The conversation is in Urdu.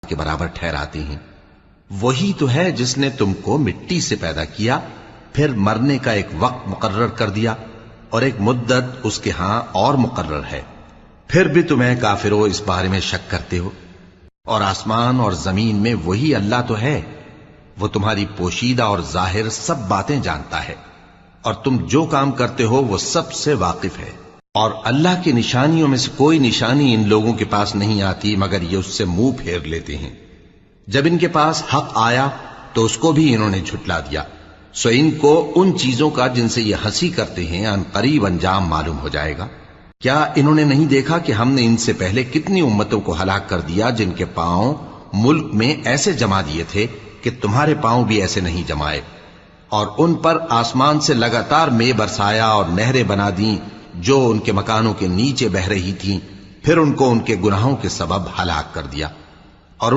کے برابر ٹھہراتے ہیں۔ وہی تو ہے جس نے تم کو مٹی سے پیدا کیا، پھر مرنے کا ایک وقت مقرر کر دیا اور ایک مدت اس کے ہاں اور مقرر ہے، پھر بھی تمہیں کافروں اس بارے میں شک کرتے ہو۔ اور آسمان اور زمین میں وہی اللہ تو ہے، وہ تمہاری پوشیدہ اور ظاہر سب باتیں جانتا ہے، اور تم جو کام کرتے ہو وہ سب سے واقف ہے۔ اور اللہ کی نشانیوں میں سے کوئی نشانی ان لوگوں کے پاس نہیں آتی مگر یہ اس سے منہ پھیر لیتے ہیں۔ جب ان کے پاس حق آیا تو اس کو بھی انہوں نے جھٹلا دیا، سو ان کو ان چیزوں کا جن سے یہ ہنسی کرتے ہیں ان قریب انجام معلوم ہو جائے گا۔ کیا انہوں نے نہیں دیکھا کہ ہم نے ان سے پہلے کتنی امتوں کو ہلاک کر دیا جن کے پاؤں ملک میں ایسے جما دیے تھے کہ تمہارے پاؤں بھی ایسے نہیں جمائے، اور ان پر آسمان سے لگاتار مے برسایا اور نہریں بنا دیں جو ان کے مکانوں کے نیچے بہ رہی تھیں، پھر ان کو ان کے گناہوں کے سبب ہلاک کر دیا۔